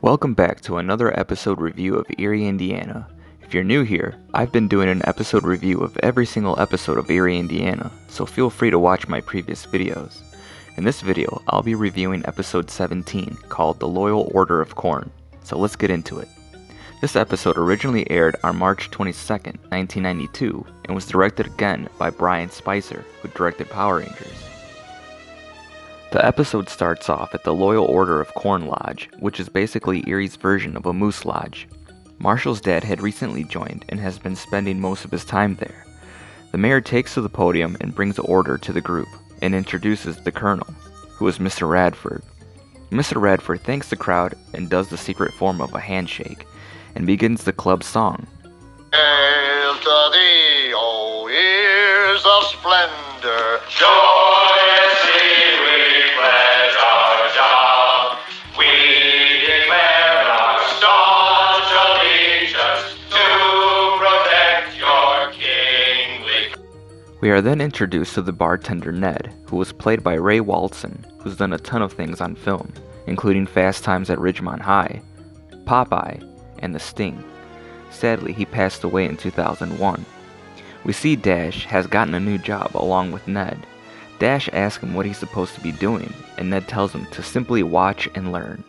Welcome back to another episode review of Eerie, Indiana. If you're new here, I've been doing an episode review of every single episode of Eerie, Indiana, so feel free to watch my previous videos. In this video, I'll be reviewing episode 17, called The Loyal Order of Corn, so let's get into it. This episode originally aired on March 22nd, 1992, and was directed again by Brian Spicer, who directed Power Rangers. The episode starts off at the Loyal Order of Corn Lodge, which is basically Eerie's version of a moose lodge. Marshall's dad had recently joined and has been spending most of his time there. The mayor takes to the podium and brings order to the group, and introduces the colonel, who is Mr. Radford. Mr. Radford thanks the crowd and does the secret form of a handshake, and begins the club song. Hail to thee, O ears of splendor, joyously we pledge our job. We declare our staunch allegiance to protect your kingly. We are then introduced to the bartender Ned, who was played by Ray Walton, who's done a ton of things on film, including Fast Times at Ridgemont High, Popeye, and The Sting. Sadly, he passed away in 2001. We see Dash has gotten a new job along with Ned. Dash asks him what he's supposed to be doing, and Ned tells him to simply watch and learn.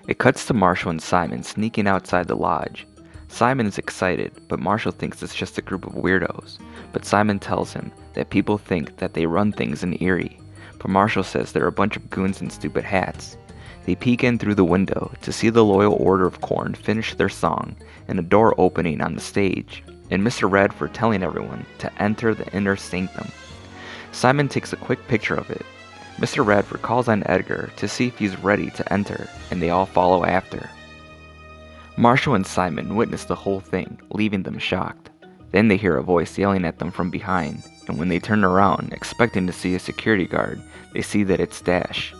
It cuts to Marshall and Simon sneaking outside the lodge. Simon is excited, but Marshall thinks it's just a group of weirdos. But Simon tells him that people think that they run things in Eerie, but Marshall says they're a bunch of goons in stupid hats. They peek in through the window to see the Loyal Order of Corn finish their song and a door opening on the stage, and Mr. Radford telling everyone to enter the inner sanctum. Simon takes a quick picture of it. Mr. Radford calls on Edgar to see if he's ready to enter, and they all follow after. Marshall and Simon witness the whole thing, leaving them shocked. Then they hear a voice yelling at them from behind, and when they turn around, expecting to see a security guard, they see that it's Dash.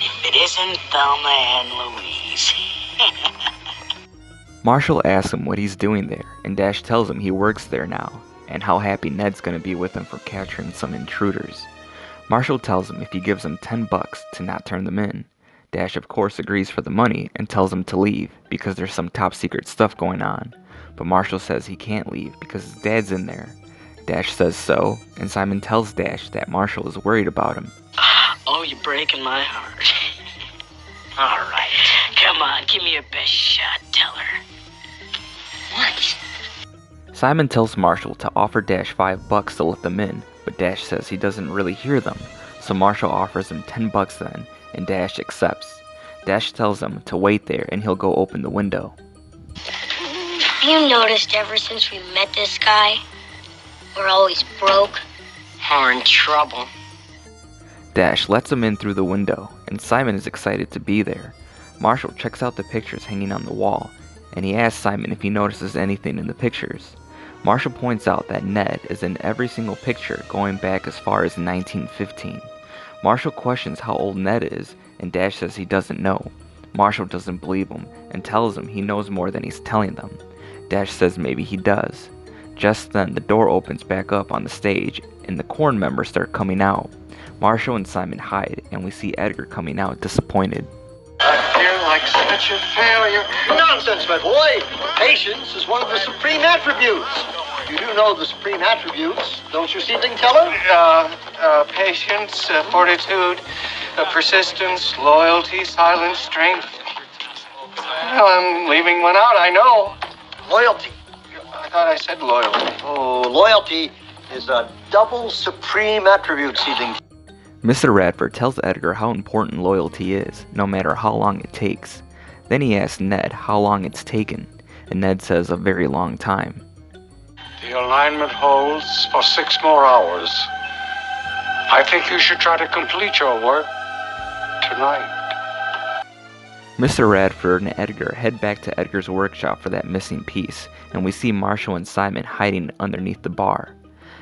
If it isn't Thelma and Louise. Marshall asks him what he's doing there, and Dash tells him he works there now, and how happy Ned's gonna be with him for capturing some intruders. Marshall tells him if he gives him $10 to not turn them in. Dash of course agrees for the money and tells him to leave because there's some top secret stuff going on, but Marshall says he can't leave because his dad's in there. Dash says so, and Simon tells Dash that Marshall is worried about him. Oh, you're breaking my heart. All right, come on, give me your best shot, tell her. What? Simon tells Marshall to offer Dash $5 to let them in, but Dash says he doesn't really hear them, so Marshall offers him $10 then, and Dash accepts. Dash tells him to wait there and he'll go open the window. Have you noticed ever since we met this guy, we're always broke? We're in trouble. Dash lets him in through the window, and Simon is excited to be there. Marshall checks out the pictures hanging on the wall, and he asks Simon if he notices anything in the pictures. Marshall points out that Ned is in every single picture going back as far as 1915. Marshall questions how old Ned is, and Dash says he doesn't know. Marshall doesn't believe him, and tells him he knows more than he's telling them. Dash says maybe he does. Just then, the door opens back up on the stage, and the Corn members start coming out. Marshall and Simon hide, and we see Edgar coming out disappointed. I feel like such a failure. Nonsense, my boy. Patience is one of the supreme attributes. You do know the supreme attributes, don't you, Seedling Teller? Patience, fortitude, persistence, loyalty, silence, strength. Well, I'm leaving one out, I know. Loyalty. I thought I said loyalty. Oh, loyalty is a double supreme attribute, Seedling. Mr. Radford tells Edgar how important loyalty is, no matter how long it takes. Then he asks Ned how long it's taken, and Ned says a very long time. The alignment holds for 6 more hours. I think you should try to complete your work tonight. Mr. Radford and Edgar head back to Edgar's workshop for that missing piece, and we see Marshall and Simon hiding underneath the bar.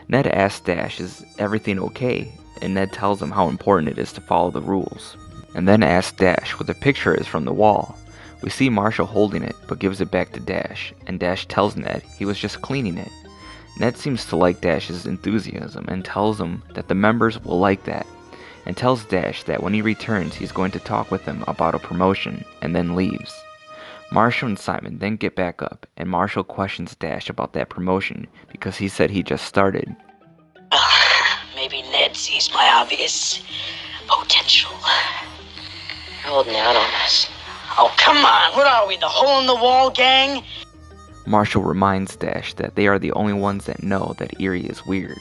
Ned asks Dash, is everything okay? And Ned tells him how important it is to follow the rules, and then asks Dash what the picture is from the wall. We see Marshall holding it, but gives it back to Dash, and Dash tells Ned he was just cleaning it. Ned seems to like Dash's enthusiasm and tells him that the members will like that. and tells Dash that when he returns he's going to talk with him about a promotion, and then leaves. Marshall and Simon then get back up, and Marshall questions Dash about that promotion because he said he just started. Maybe Ned sees my obvious potential. You're holding out on us. Oh, come on. What are we, the hole-in-the-wall gang? Marshall reminds Dash that they are the only ones that know that Eerie is weird.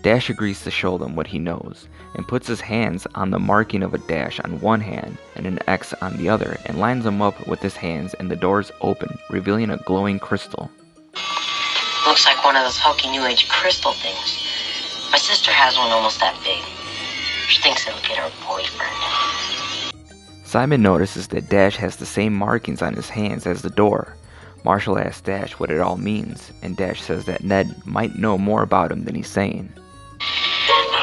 Dash agrees to show them what he knows, and puts his hands on the marking of a dash on one hand and an X on the other, and lines them up with his hands, and the doors open, revealing a glowing crystal. Looks like one of those hokey New Age crystal things. My sister has one almost that big. She thinks it'll get her boyfriend. Simon notices that Dash has the same markings on his hands as the door. Marshall asks Dash what it all means, and Dash says that Ned might know more about him than he's saying.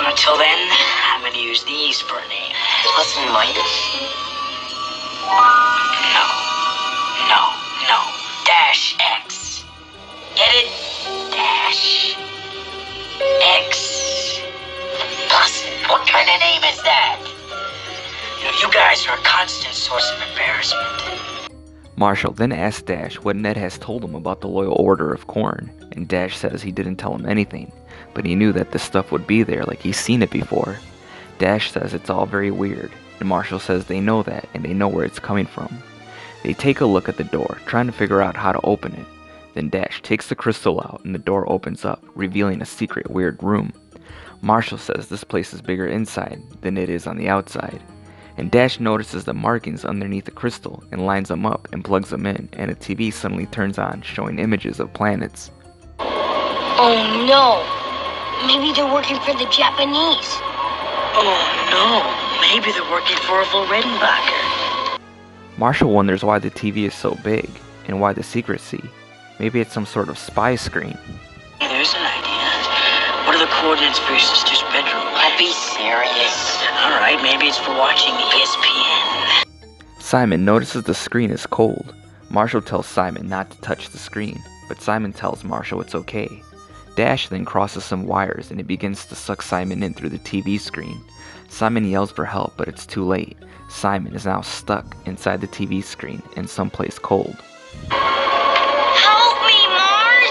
Until then, I'm gonna use these for a name. Plus and minus? No. Dash X. Get it? Dash X. Plus, what kind of name is that? You guys are a constant source of embarrassment. Marshall then asks Dash what Ned has told him about the Loyal Order of Corn, and Dash says he didn't tell him anything, but he knew that this stuff would be there like he's seen it before. Dash says it's all very weird, and Marshall says they know that and they know where it's coming from. They take a look at the door, trying to figure out how to open it. Then Dash takes the crystal out and the door opens up, revealing a secret weird room. Marshall says this place is bigger inside than it is on the outside. And Dash notices the markings underneath the crystal and lines them up and plugs them in, and a TV suddenly turns on, showing images of planets. Oh no! Maybe they're working for the Japanese. Oh no, maybe they're working for a Redenbacher. Marshall wonders why the TV is so big, and why the secrecy. Maybe it's some sort of spy screen. There's an idea. What are the coordinates for your sister's bedroom? Be serious. Alright, maybe it's for watching ESPN. Simon notices the screen is cold. Marshall tells Simon not to touch the screen, but Simon tells Marshall it's okay. Dash then crosses some wires and it begins to suck Simon in through the TV screen. Simon yells for help, but it's too late. Simon is now stuck inside the TV screen in someplace cold. Help me, Mars!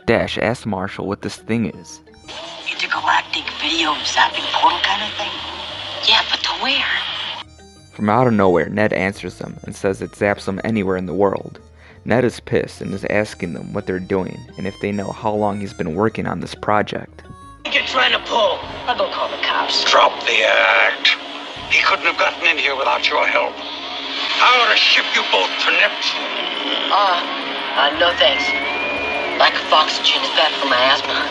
Dash asks Marshall what this thing is. Intergalactic video zapping portal kind of thing? Yeah, but to where? From out of nowhere, Ned answers them and says it zaps them anywhere in the world. Ned is pissed and is asking them what they're doing and if they know how long he's been working on this project. What you're trying to pull? I'll go call the cops. Drop the act. He couldn't have gotten in here without your help. I ought to ship you both to Neptune. No thanks. Lack of oxygen is bad for my asthma.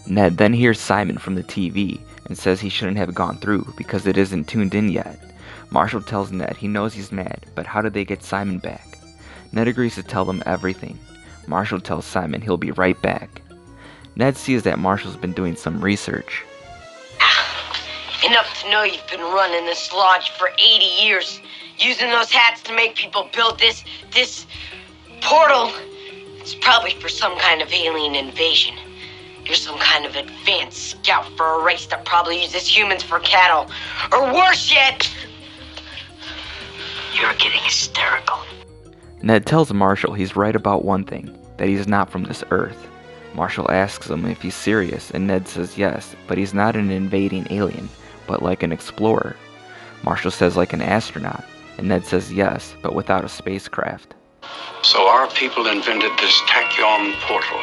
Ned then hears Simon from the TV and says he shouldn't have gone through because it isn't tuned in yet. Marshall tells Ned he knows he's mad, but how did they get Simon back? Ned agrees to tell them everything. Marshall tells Simon he'll be right back. Ned sees that Marshall's been doing some research. Enough to know you've been running this lodge for 80 years. Using those hats to make people build this portal. It's probably for some kind of alien invasion. You're some kind of advanced scout for a race that probably uses humans for cattle. Or worse yet... You're getting hysterical. Ned tells Marshall he's right about one thing, that he's not from this Earth. Marshall asks him if he's serious, and Ned says yes, but he's not an invading alien, but like an explorer. Marshall says like an astronaut, and Ned says yes, but without a spacecraft. So our people invented this tachyon portal,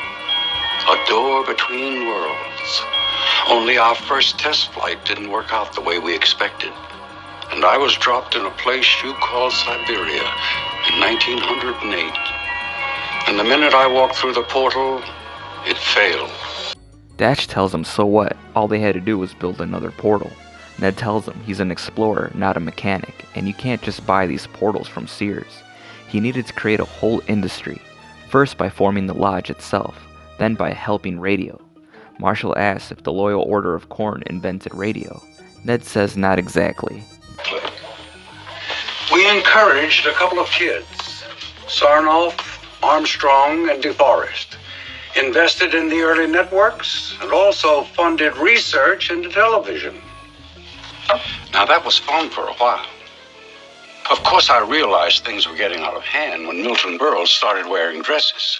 a door between worlds. Only our first test flight didn't work out the way we expected. And I was dropped in a place you call Siberia in 1908. And the minute I walked through the portal, it failed. Dash tells him so what, all they had to do was build another portal. Ned tells him he's an explorer, not a mechanic, and you can't just buy these portals from Sears. He needed to create a whole industry, first by forming the lodge itself, then by helping radio. Marshall asks if the Loyal Order of Corn invented radio. Ned says not exactly. We encouraged a couple of kids, Sarnoff Armstrong and DeForest, invested in the early networks, and also funded research into television. Now, that was fun for a while. Of course, I realized things were getting out of hand when Milton Berle started wearing dresses.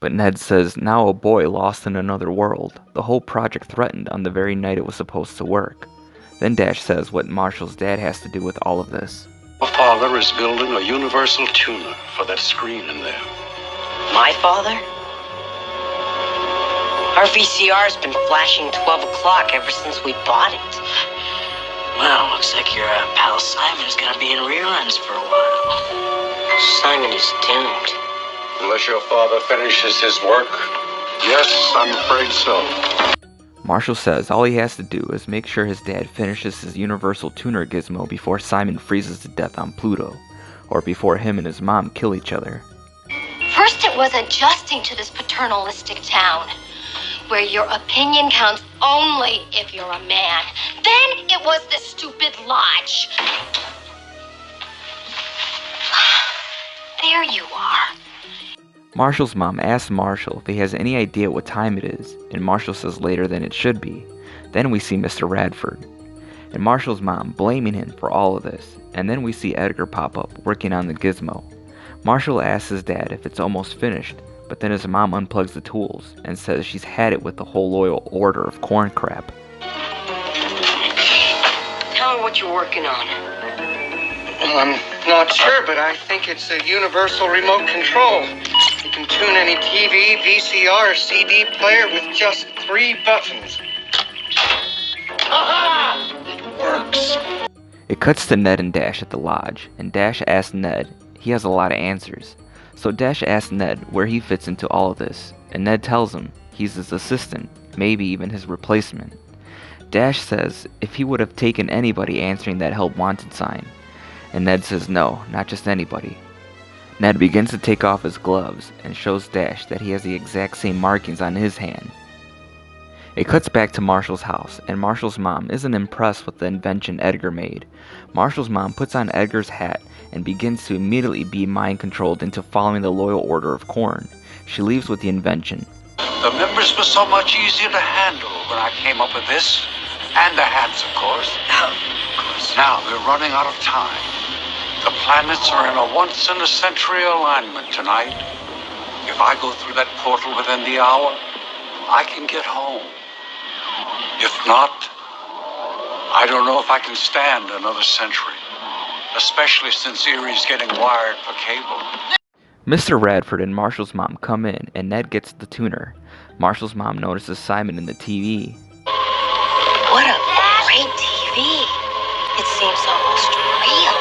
But Ned says now a boy lost in another world, the whole project threatened on the very night it was supposed to work. Then Dash says what Marshall's dad has to do with all of this. My father is building a universal tuner for that screen in there. My father? Our VCR's been flashing 12 o'clock ever since we bought it. Well, looks like your pal Simon's gonna be in reruns for a while. Simon is doomed. Unless your father finishes his work. Yes, I'm afraid so. Marshall says all he has to do is make sure his dad finishes his universal tuner gizmo before Simon freezes to death on Pluto, or before him and his mom kill each other. First it was adjusting to this paternalistic town, where your opinion counts only if you're a man. Then it was this stupid lodge. There you are. Marshall's mom asks Marshall if he has any idea what time it is, and Marshall says later than it should be. Then we see Mr. Radford, and Marshall's mom blaming him for all of this, and then we see Edgar pop up working on the gizmo. Marshall asks his dad if it's almost finished, but then his mom unplugs the tools and says she's had it with the whole loyal order of corn crap. Tell me what you're working on. I'm not sure, but I think it's a universal remote control. You can tune any TV, VCR, or CD player with just 3 buttons. Aha! It works. It cuts to Ned and Dash at the lodge, and Dash asks Ned. He has a lot of answers. So Dash asks Ned where he fits into all of this, and Ned tells him he's his assistant, maybe even his replacement. Dash says if he would have taken anybody answering that help wanted sign, and Ned says no, not just anybody. Ned begins to take off his gloves and shows Dash that he has the exact same markings on his hand. It cuts back to Marshall's house, and Marshall's mom isn't impressed with the invention Edgar made. Marshall's mom puts on Edgar's hat and begins to immediately be mind-controlled into following the loyal order of corn. She leaves with the invention. The members were so much easier to handle when I came up with this. And the hats, of course. Now, we're running out of time. The planets are in a once-in-a-century alignment tonight. If I go through that portal within the hour, I can get home. If not, I don't know if I can stand another century, especially since Eerie's getting wired for cable. Mr. Radford and Marshall's mom come in, and Ned gets the tuner. Marshall's mom notices Simon in the TV. What a great TV. It seems almost real.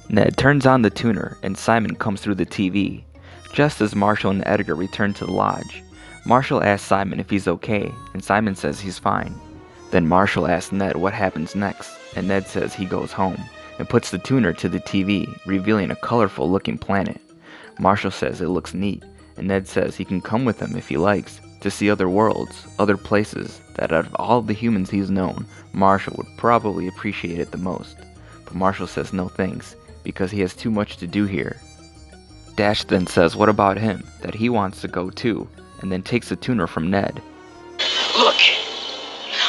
Ned turns on the tuner, and Simon comes through the TV, just as Marshall and Edgar return to the lodge. Marshall asks Simon if he's okay, and Simon says he's fine. Then Marshall asks Ned what happens next, and Ned says he goes home, and puts the tuner to the TV, revealing a colorful looking planet. Marshall says it looks neat, and Ned says he can come with him if he likes, to see other worlds, other places, that out of all the humans he's known, Marshall would probably appreciate it the most. But Marshall says no thanks, because he has too much to do here. Dash then says what about him, that he wants to go too, and then takes the tuner from Ned. Look,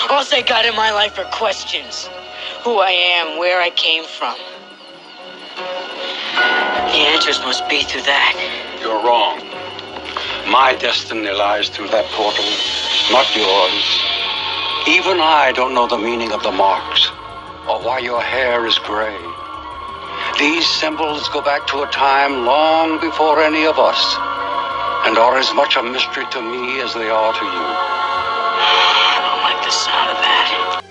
all I got in my life are questions. Who I am, where I came from. The answers must be through that. You're wrong. My destiny lies through that portal, not yours. Even I don't know the meaning of the marks, or why your hair is gray. These symbols go back to a time long before any of us, and are as much a mystery to me as they are to you. I don't like the sound of that.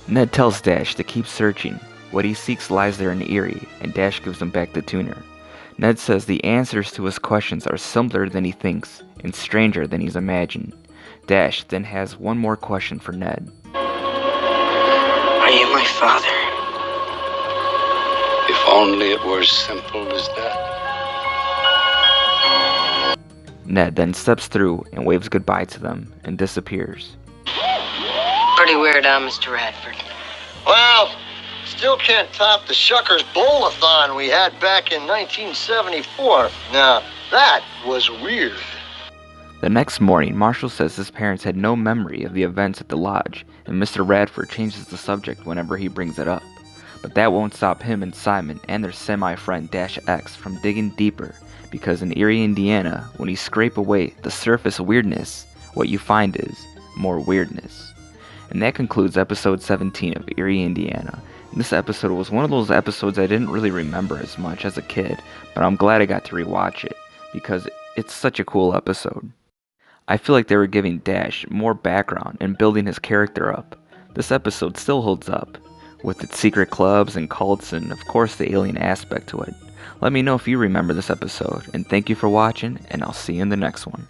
Ned tells Dash to keep searching. What he seeks lies there in Eerie, and Dash gives him back the tuner. Ned says the answers to his questions are simpler than he thinks, and stranger than he's imagined. Dash then has one more question for Ned. Are you my father? If only it were as simple as that. Ned then steps through and waves goodbye to them and disappears. Pretty weird, Mr. Radford? Well, Still can't top the Shuckers Bowl-a-thon we had back in 1974. Now, that was weird. The next morning, Marshall says his parents had no memory of the events at the lodge, and Mr. Radford changes the subject whenever he brings it up. But that won't stop him and Simon and their semi-friend Dash X from digging deeper, because in Eerie, Indiana, when you scrape away the surface weirdness, what you find is more weirdness. And that concludes episode 17 of Eerie, Indiana. And this episode was one of those episodes I didn't really remember as much as a kid, but I'm glad I got to rewatch it, because it's such a cool episode. I feel like they were giving Dash more background and building his character up. This episode still holds up, with its secret clubs and cults and of course the alien aspect to it. Let me know if you remember this episode, and thank you for watching, and I'll see you in the next one.